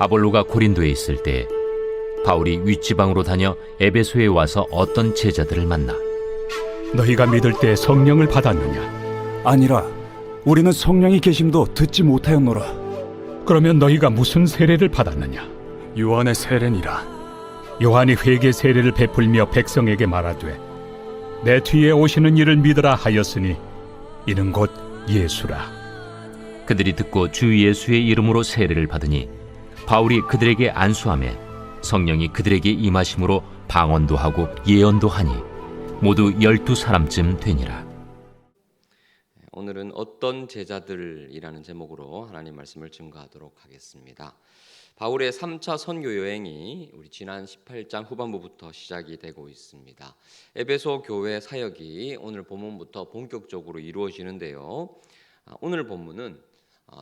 아볼로가 고린도에 있을 때 바울이 윗지방으로 다녀 에베소에 와서 어떤 제자들을 만나 너희가 믿을 때 성령을 받았느냐? 아니라 우리는 성령이 계심도 듣지 못하였노라. 그러면 너희가 무슨 세례를 받았느냐? 요한의 세례니라. 요한이 회개 세례를 베풀며 백성에게 말하되 내 뒤에 오시는 이를 믿으라 하였으니 이는 곧 예수라. 그들이 듣고 주 예수의 이름으로 세례를 받으니 바울이 그들에게 안수하매 성령이 그들에게 임하심으로 방언도 하고 예언도 하니 모두 12사람쯤 되니라. 오늘은 어떤 제자들이라는 제목으로 하나님 말씀을 증거하도록 하겠습니다. 바울의 3차 선교 여행이 우리 지난 18장 후반부부터 시작이 되고 있습니다. 에베소 교회 사역이 오늘 본문부터 본격적으로 이루어지는데요. 오늘 본문은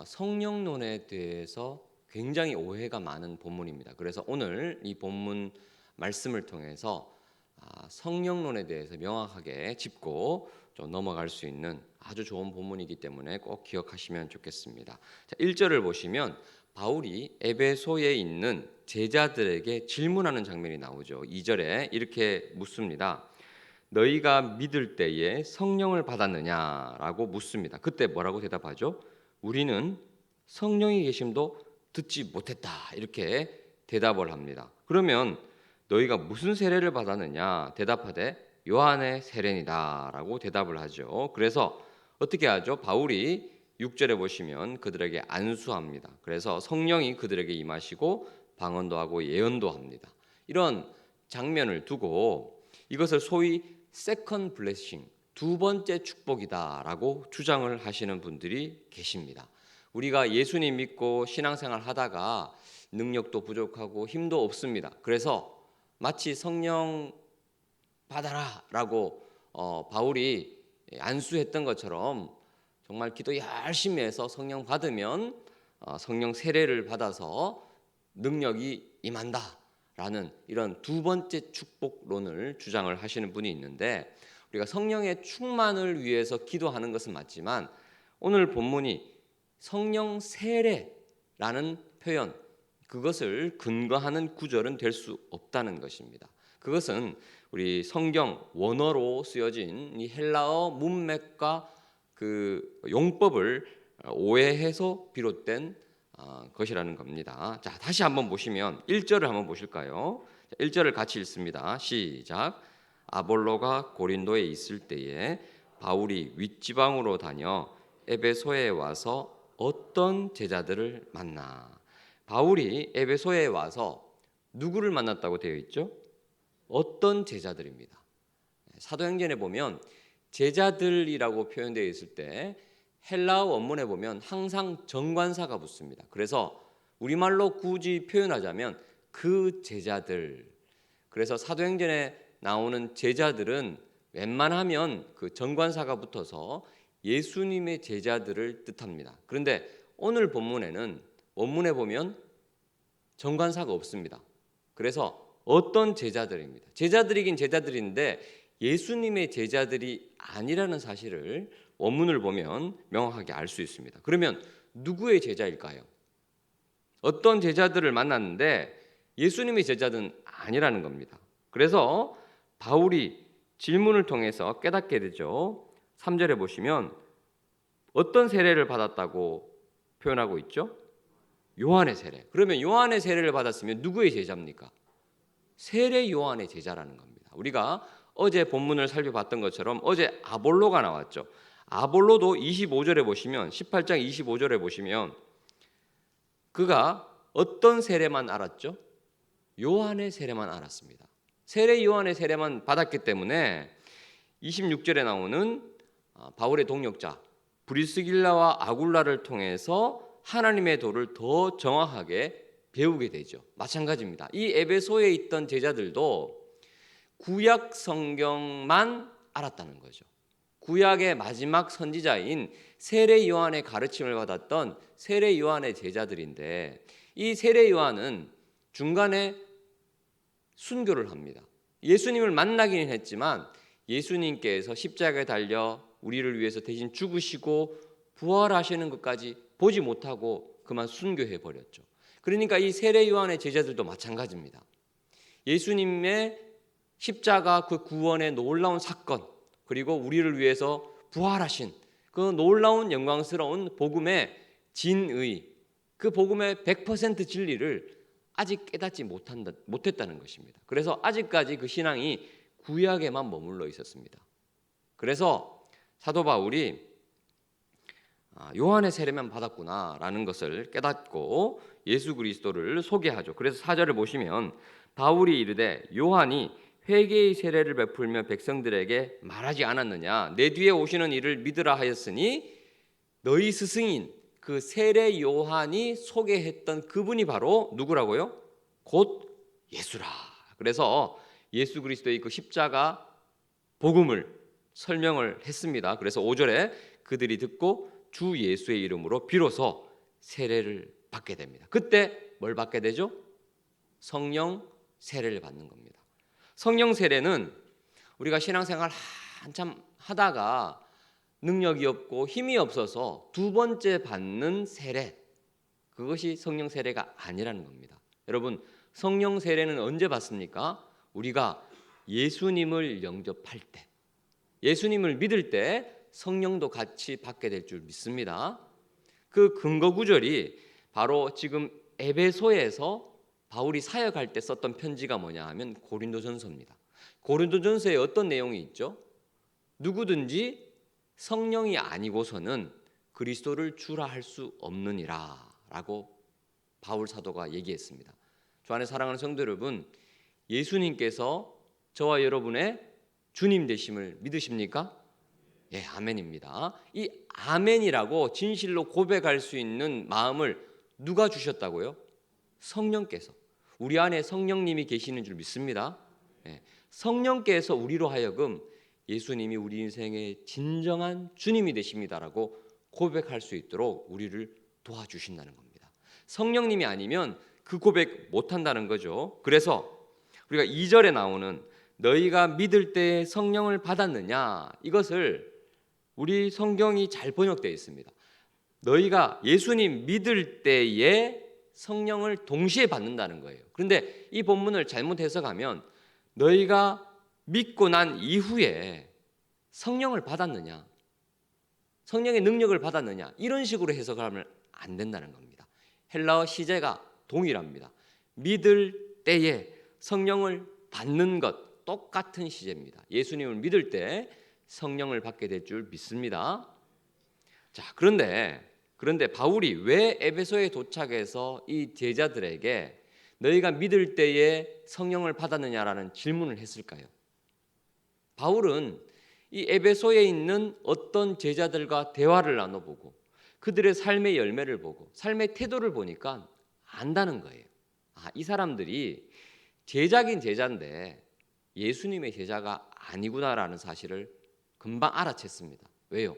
성령론에 대해서 굉장히 오해가 많은 본문입니다. 그래서 오늘 이 본문 말씀을 통해서 성령론에 대해서 명확하게 짚고 좀 넘어갈 수 있는 아주 좋은 본문이기 때문에 꼭 기억하시면 좋겠습니다. 자, 1절을 보시면 바울이 에베소에 있는 제자들에게 질문하는 장면이 나오죠. 2절에 이렇게 묻습니다. 너희가 믿을 때에 성령을 받았느냐라고 묻습니다. 그때 뭐라고 대답하죠? 우리는 성령이 계심도 듣지 못했다, 이렇게 대답을 합니다. 그러면 너희가 무슨 세례를 받았느냐? 대답하되 요한의 세례니다 라고 대답을 하죠. 그래서 어떻게 하죠? 바울이 6절에 보시면 그들에게 안수합니다. 그래서 성령이 그들에게 임하시고 방언도 하고 예언도 합니다. 이런 장면을 두고 이것을 소위 세컨드 블레싱, 두 번째 축복이다라고 주장을 하시는 분들이 계십니다. 우리가 예수님 믿고 신앙생활 하다가 능력도 부족하고 힘도 없습니다. 그래서 마치 성령 받아라라고 바울이 안수했던 것처럼 정말 기도 열심히 해서 성령 받으면 성령 세례를 받아서 능력이 임한다라는 이런 두 번째 축복론을 주장을 하시는 분이 있는데, 우리가 성령의 충만을 위해서 기도하는 것은 맞지만 오늘 본문이 성령 세례라는 표현, 그것을 근거하는 구절은 될 수 없다는 것입니다. 그것은 우리 성경 원어로 쓰여진 이 헬라어 문맥과 그 용법을 오해해서 비롯된 것이라는 겁니다. 자, 다시 한번 보시면 1절을 한번 보실까요? 1절을 같이 읽습니다. 시작. 아볼로가 고린도에 있을 때에 바울이 윗지방으로 다녀 에베소에 와서 어떤 제자들을 만나. 바울이 에베소에 와서 누구를 만났다고 되어 있죠? 어떤 제자들입니다. 사도행전에 보면 제자들이라고 표현되어 있을 때 헬라어 원문에 보면 항상 정관사가 붙습니다. 그래서 우리말로 굳이 표현하자면 그 제자들. 그래서 사도행전에 나오는 제자들은 웬만하면 그 정관사가 붙어서 예수님의 제자들을 뜻합니다. 그런데 오늘 본문에는 원문에 보면 정관사가 없습니다. 그래서 어떤 제자들입니다. 제자들이긴 제자들인데 예수님의 제자들이 아니라는 사실을 원문을 보면 명확하게 알 수 있습니다. 그러면 누구의 제자일까요? 어떤 제자들을 만났는데 예수님의 제자는 아니라는 겁니다. 그래서 바울이 질문을 통해서 깨닫게 되죠. 3절에 보시면 어떤 세례를 받았다고 표현하고 있죠? 요한의 세례. 그러면 요한의 세례를 받았으면 누구의 제자입니까? 세례 요한의 제자라는 겁니다. 우리가 어제 본문을 살펴봤던 것처럼 어제 아볼로가 나왔죠. 아볼로도 25절에 보시면 18장 25절에 보시면 그가 어떤 세례만 알았죠? 요한의 세례만 알았습니다. 세례 요한의 세례만 받았기 때문에 26절에 나오는 바울의 동역자 브리스길라와 아굴라를 통해서 하나님의 도를 더 정확하게 배우게 되죠. 마찬가지입니다. 이 에베소에 있던 제자들도 구약 성경만 알았다는 거죠. 구약의 마지막 선지자인 세례 요한의 가르침을 받았던 세례 요한의 제자들인데, 이 세례 요한은 중간에 순교를 합니다. 예수님을 만나기는 했지만 예수님께서 십자가에 달려 우리를 위해서 대신 죽으시고 부활하시는 것까지 보지 못하고 그만 순교해 버렸죠. 그러니까 이 세례 요한의 제자들도 마찬가지입니다. 예수님의 십자가 그 구원의 놀라운 사건, 그리고 우리를 위해서 부활하신 그 놀라운 영광스러운 복음의 진의, 그 복음의 100% 진리를 아직 깨닫지 못했다는 것입니다. 그래서 아직까지 그 신앙이 구약에만 머물러 있었습니다. 그래서 사도 바울이 요한의 세례만 받았구나라는 것을 깨닫고 예수 그리스도를 소개하죠. 그래서 4절을 보시면 바울이 이르되 요한이 회개의 세례를 베풀며 백성들에게 말하지 않았느냐? 내 뒤에 오시는 이를 믿으라 하였으니 너희 스승인 그 세례 요한이 소개했던 그분이 바로 누구라고요? 곧 예수라. 그래서 예수 그리스도의 그 십자가 복음을 설명을 했습니다. 그래서 5절에 그들이 듣고 주 예수의 이름으로 비로소 세례를 받게 됩니다. 그때 뭘 받게 되죠? 성령 세례를 받는 겁니다. 성령 세례는 우리가 신앙생활 한참 하다가 능력이 없고 힘이 없어서 두 번째 받는 세례, 그것이 성령 세례가 아니라는 겁니다. 여러분, 성령 세례는 언제 받습니까? 우리가 예수님을 영접할 때, 예수님을 믿을 때 성령도 같이 받게 될 줄 믿습니다. 그 근거 구절이 바로 지금 에베소에서 바울이 사역할 때 썼던 편지가 뭐냐 하면 고린도전서입니다. 고린도전서에 어떤 내용이 있죠? 누구든지 성령이 아니고서는 그리스도를 주라 할 수 없느니라 라고 바울 사도가 얘기했습니다. 주 안에 사랑하는 성도 여러분, 예수님께서 저와 여러분의 주님 되심을 믿으십니까? 예, 아멘입니다. 이 아멘이라고 진실로 고백할 수 있는 마음을 누가 주셨다고요? 성령께서. 우리 안에 성령님이 계시는 줄 믿습니다. 예, 성령께서 우리로 하여금 예수님이 우리 인생의 진정한 주님이 되십니다라고 고백할 수 있도록 우리를 도와주신다는 겁니다. 성령님이 아니면 그 고백 못한다는 거죠. 그래서 우리가 2절에 나오는 너희가 믿을 때에 성령을 받았느냐, 이것을 우리 성경이 잘 번역되어 있습니다. 너희가 예수님 믿을 때에 성령을 동시에 받는다는 거예요. 그런데 이 본문을 잘못 해석하면 너희가 믿고 난 이후에 성령을 받았느냐, 성령의 능력을 받았느냐, 이런 식으로 해석하면 안 된다는 겁니다. 헬라어 시제가 동일합니다. 믿을 때에 성령을 받는 것, 똑같은 시제입니다. 예수님을 믿을 때 성령을 받게 될 줄 믿습니다. 자, 그런데 바울이 왜 에베소에 도착해서 이 제자들에게 너희가 믿을 때에 성령을 받았느냐라는 질문을 했을까요? 바울은 이 에베소에 있는 어떤 제자들과 대화를 나눠보고 그들의 삶의 열매를 보고 삶의 태도를 보니까 안다는 거예요. 이 사람들이 제자긴 제자인데 예수님의 제자가 아니구나라는 사실을 금방 알아챘습니다. 왜요?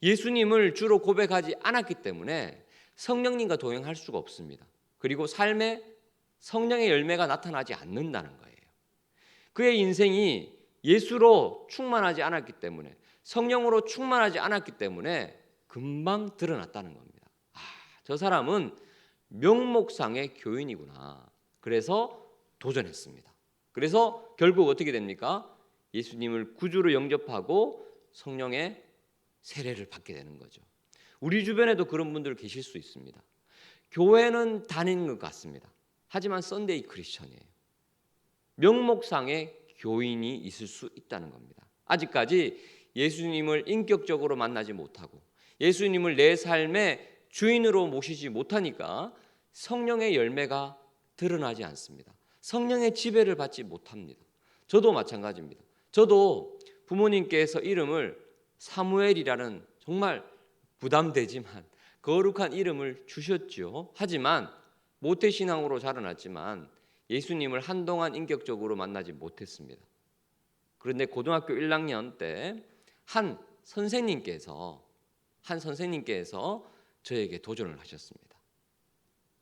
예수님을 주로 고백하지 않았기 때문에 성령님과 동행할 수가 없습니다. 그리고 삶에 성령의 열매가 나타나지 않는다는 거예요. 그의 인생이 예수로 충만하지 않았기 때문에, 성령으로 충만하지 않았기 때문에 금방 드러났다는 겁니다. 저 사람은 명목상의 교인이구나. 그래서 도전했습니다. 그래서 결국 어떻게 됩니까? 예수님을 구주로 영접하고 성령의 세례를 받게 되는 거죠. 우리 주변에도 그런 분들 계실 수 있습니다. 교회는 다니는 것 같습니다. 하지만 썬데이 크리스천이에요. 명목상의 교인이 있을 수 있다는 겁니다. 아직까지 예수님을 인격적으로 만나지 못하고 예수님을 내 삶의 주인으로 모시지 못하니까 성령의 열매가 드러나지 않습니다. 성령의 지배를 받지 못합니다. 저도 마찬가지입니다. 저도 부모님께서 이름을 사무엘이라는 정말 부담되지만 거룩한 이름을 주셨죠. 하지만 모태신앙으로 자라났지만 예수님을 한동안 인격적으로 만나지 못했습니다. 그런데 고등학교 1학년 때 한 선생님께서 저에게 도전을 하셨습니다.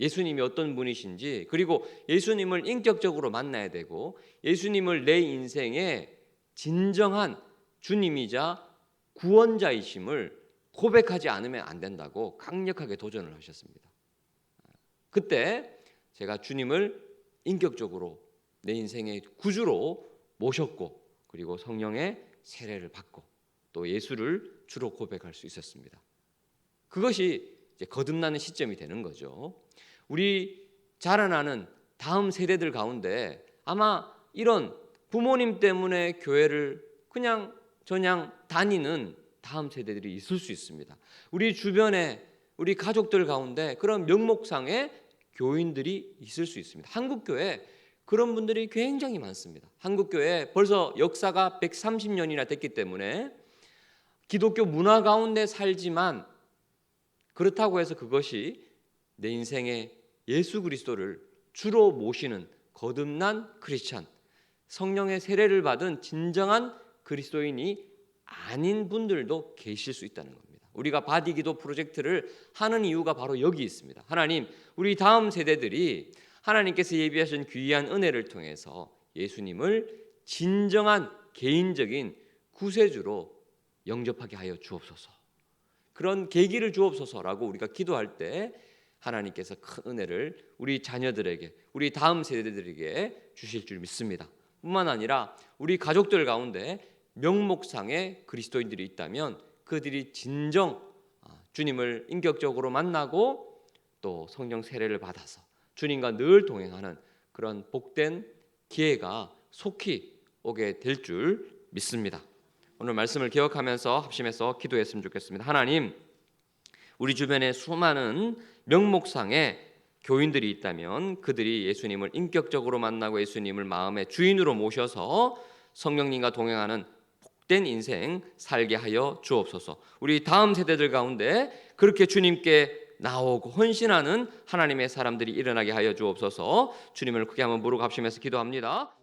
예수님이 어떤 분이신지, 그리고 예수님을 인격적으로 만나야 되고 예수님을 내 인생의 진정한 주님이자 구원자이심을 고백하지 않으면 안 된다고 강력하게 도전을 하셨습니다. 그때 제가 주님을 인격적으로 내 인생의 구주로 모셨고 그리고 성령의 세례를 받고 또 예수를 주로 고백할 수 있었습니다. 그것이 이제 거듭나는 시점이 되는 거죠. 우리 자라나는 다음 세대들 가운데 아마 이런 부모님 때문에 교회를 그냥 저냥 다니는 다음 세대들이 있을 수 있습니다. 우리 주변에 우리 가족들 가운데 그런 명목상의 교인들이 있을 수 있습니다. 한국교회 그런 분들이 굉장히 많습니다. 한국교회 벌써 역사가 130년이나 됐기 때문에 기독교 문화 가운데 살지만 그렇다고 해서 그것이 내 인생의 예수 그리스도를 주로 모시는 거듭난 크리스찬, 성령의 세례를 받은 진정한 그리스도인이 아닌 분들도 계실 수 있다는 겁니다. 우리가 바디기도 프로젝트를 하는 이유가 바로 여기 있습니다. 하나님, 우리 다음 세대들이 하나님께서 예비하신 귀한 은혜를 통해서 예수님을 진정한 개인적인 구세주로 영접하게 하여 주옵소서. 그런 계기를 주옵소서라고 우리가 기도할 때 하나님께서 큰 은혜를 우리 자녀들에게, 우리 다음 세대들에게 주실 줄 믿습니다. 뿐만 아니라 우리 가족들 가운데 명목상의 그리스도인들이 있다면 그들이 진정 주님을 인격적으로 만나고 또 성령 세례를 받아서 주님과 늘 동행하는 그런 복된 기회가 속히 오게 될 줄 믿습니다. 오늘 말씀을 기억하면서 합심해서 기도했으면 좋겠습니다. 하나님, 우리 주변에 수많은 명목상의 교인들이 있다면 그들이 예수님을 인격적으로 만나고 예수님을 마음의 주인으로 모셔서 성령님과 동행하는 복된 인생 살게 하여 주옵소서. 우리 다음 세대들 가운데 그렇게 주님께 나오고 헌신하는 하나님의 사람들이 일어나게 하여 주옵소서. 주님을 크게 한번 부르고 합심해서 기도합니다.